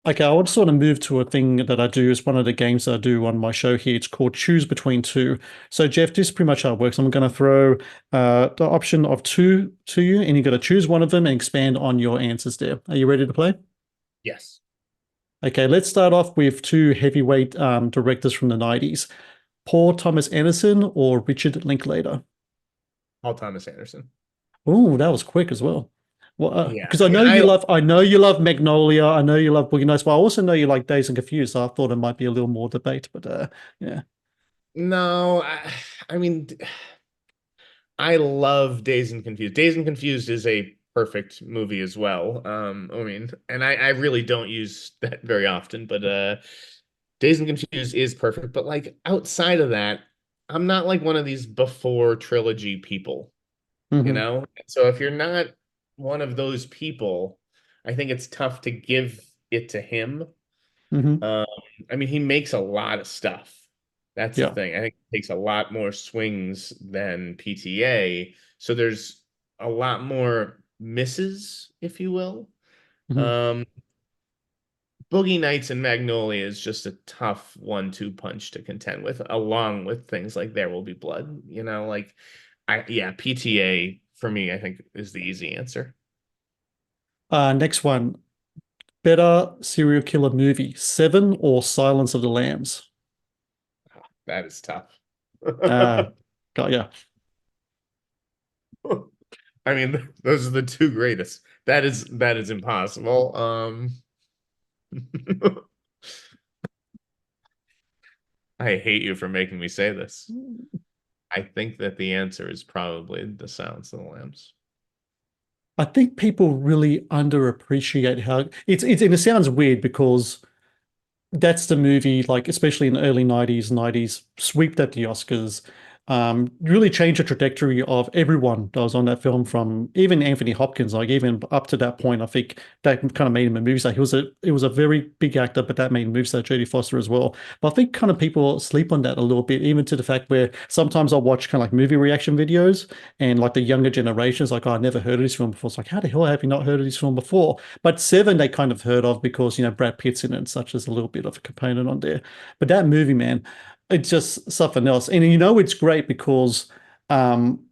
Okay, I want to sort of move to a thing that I do. It's one of the games that I do on my show here. It's called Choose Between Two. So, Jeff, this is pretty much how it works. I'm going to throw the option of two to you, and you got to choose one of them and expand on your answers there. Are you ready to play? Yes. Okay, let's start off with two heavyweight directors from the 90s. Paul Thomas Anderson or Richard Linklater? Paul Thomas Anderson. Oh, that was quick as well. Well, Yeah. because I mean, I know you love Magnolia, I know you love Boogie Nights, but I also know you like Dazed and Confused. So I thought it might be a little more debate, but yeah. no, I mean, I love Dazed and Confused. Dazed and Confused is a perfect movie as well. I mean, and I really don't use that very often, but Dazed and Confused is perfect. But like outside of that, I'm not like one of these before trilogy people, you Hmm. know? So if you're not one of those people, I think it's tough to give it to him. Hmm. Um, I mean, he makes a lot of stuff. That's the Yeah. thing. I think he takes a lot more swings than PTA. So there's a lot more misses, if you will. Hmm. Um, Boogie Nights and Magnolia is just a tough 1-2 punch to contend with, along with things like There Will Be Blood. Like yeah, PTA for me, I think is the easy answer. Next one. Better serial killer movie, Seven or Silence of the Lambs? That is tough. Uh, got yeah. I mean, those are the two greatest. That is impossible. I hate you for making me say this. I think that the answer is probably The Silence of the Lambs. I think people really underappreciate how it's and it sounds weird because that's the movie, like especially in the early 90s, swept at the Oscars, really changed the trajectory of everyone that was on that film, from even Anthony Hopkins, like even up to that point. I think that kind of made him a movie star. He was a very big actor, but that made him a movie star, Jodie Foster as well. But I think kind of people sleep on that a little bit, even to the fact where sometimes I'll watch kind of like movie reaction videos and like the younger generations, like, oh, I never heard of this film before. It's like, how the hell have you not heard of this film before? But Seven, they kind of heard of because, Brad Pitt's in it and such as a little bit of a component on there. But that movie, man, it's just something else. And it's great because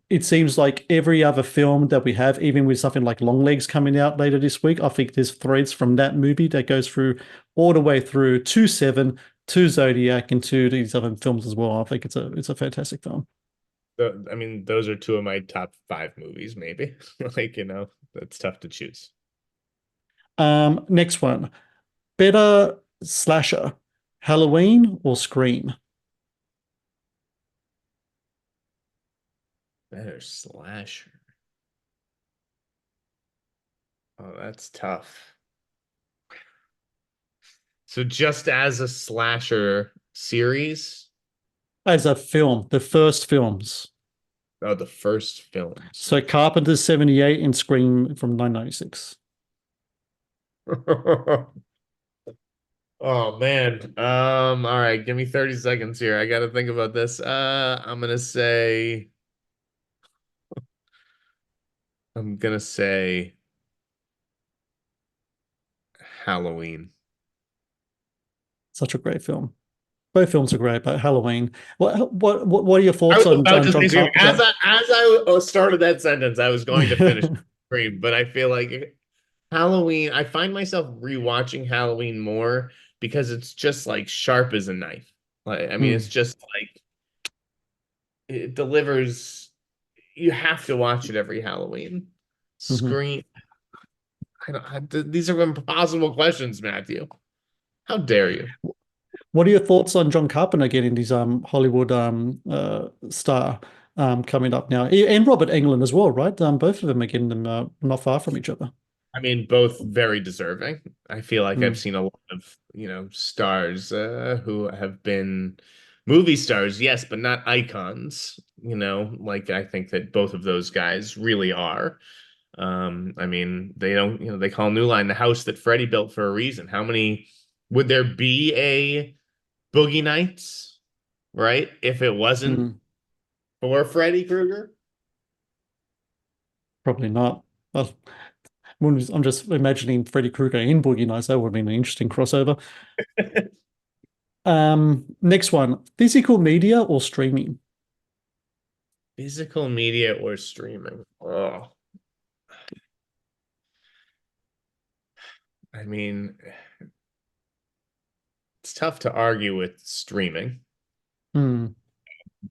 it seems like every other film that we have, even with something like Longlegs coming out later this week, I think there's threads from that movie that goes through all the way through to Seven, to Zodiac, and to these other films as well. I think it's a fantastic film. I mean, those are two of my top five movies, maybe. Like, that's tough to choose. Next one. Better slasher, Halloween or Scream? Better slasher. Oh, that's tough. So just as a slasher series, As a film, the first films. oh, the first films. So Carpenter's 78 and Scream from 1996. Oh man. All right, give me 30 seconds here. I gotta think about this. I'm gonna say Halloween. Such a great film. Both films are great, but Halloween. What are your I thoughts was about on to John say Scream. As Carpenter? I started that sentence, I was going to finish Scream, but I feel like Halloween, I find myself rewatching Halloween more because it's just like sharp as a knife. Like, I mean, it's Mm, just like it delivers. You have to watch it every Halloween. mhm. Scream. These are impossible questions, Matthew. How dare you? What are your thoughts on John Carpenter getting his Hollywood star coming up now, and Robert Englund as well, right? Both of them are getting them not far from each other. I mean, both very deserving. I feel like I've Mm, seen a lot of, stars who have been movie stars, yes, but not icons. Like I think that both of those guys really are. I mean, they don't, they call New Line the house that Freddie built for a reason. How many would there be a Boogie Nights, right? If it wasn't mm, for Freddy Krueger? probably not. Well, I'm just imagining Freddy Krueger in Boogie Nights. That would have been an interesting crossover. Next one, physical media or streaming? Physical media or streaming? Oh, I mean, it's tough to argue with streaming, Hmm.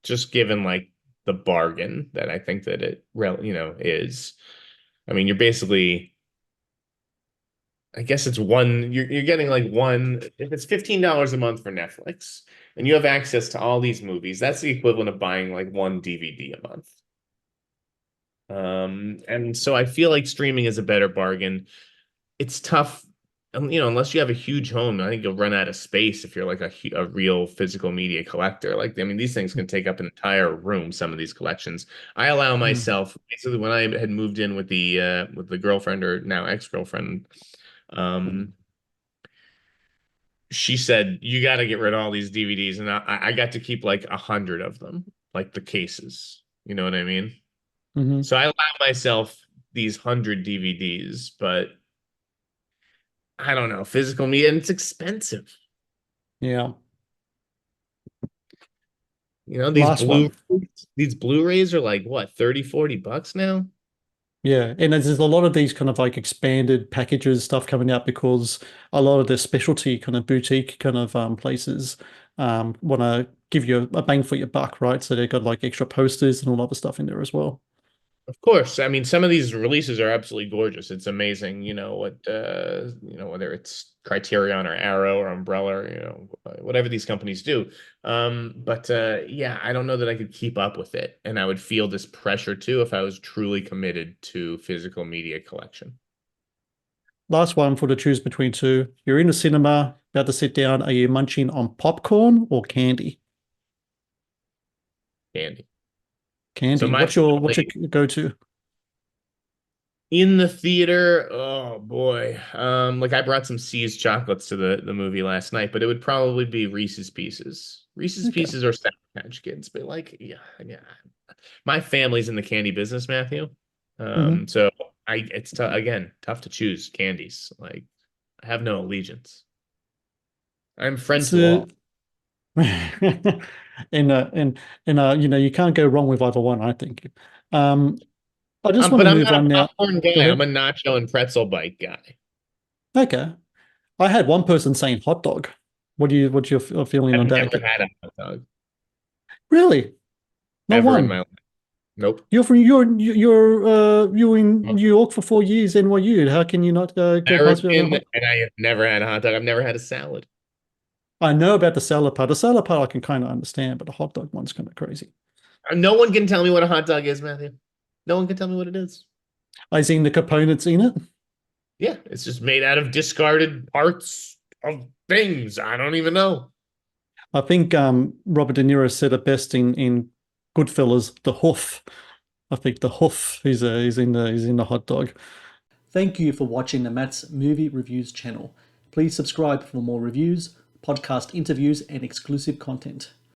just given like the bargain that I think that is. I mean, you're basically, I guess it's one, you're getting like one, if it's $15 a month for Netflix and you have access to all these movies, that's the equivalent of buying like one DVD a month. And so I feel like streaming is a better bargain. It's tough, unless you have a huge home. I think you'll run out of space if you're like a real physical media collector. Like, I mean, these things can take up an entire room, some of these collections. I allow Hmm. myself, basically, when I had moved in with the girlfriend or now ex-girlfriend, um, she said, you got to get rid of all these DVDs. And I got to keep like 100 of them, like the cases. You know what I mean? Hmm. So I allow myself these 100 DVDs, but I don't know, physical media, and it's expensive. Yeah. These Last one. these Blu-rays are like what, 30, $40 now? Yeah, and there's a lot of these kind of like expanded packages stuff coming out because a lot of the specialty kind of boutique kind of places want to give you a bang for your buck, right? So they've got like extra posters and all other stuff in there as well. Of course. I mean, some of these releases are absolutely gorgeous. It's amazing, whether it's Criterion or Arrow or Umbrella, or, whatever these companies do. But yeah, I don't know that I could keep up with it. And I would feel this pressure too if I was truly committed to physical media collection. Last one for to choose between two. You're in the cinema, about to sit down. Are you munching on popcorn or candy? Candy. So Candy. my What's your family go-to? in the theater, oh boy. Like I brought some See's chocolates to the movie last night, but it would probably be Reese's Pieces. Reese's Okay. Pieces or Sour Patch Kids, but like, yeah, yeah. My family's in the candy business, Matthew. Hmm. So it's again tough to choose candies. Like, I have no allegiance. I'm friends to So all. and you can't go wrong with either one, I think. Um, I just want But to I'm move not a on now. popcorn Go guy. I'm ahead. a nacho and pretzel bite guy. Okay. I had one person saying hot dog. What's your feeling I've on never that? had a hot dog Really? Not ever in my one. life. Nope. You in New York for 4 years, NYU. How can you not go past me on a American, hot? and I have never had a hot dog. I've never had a salad. I know about the salad part. The salad part I can kind of understand, but the hot dog one's kind of crazy. No one can tell me what a hot dog is, Matthew. No one can tell me what it is. I seen the components in it. Yeah, it's just made out of discarded parts of things. I don't even know. I think Robert De Niro said it best in Goodfellas, the hoof. I think the hoof is in the hot dog. Thank you for watching the Matt's Movie Reviews channel. Please subscribe for more reviews, podcast interviews, and exclusive content.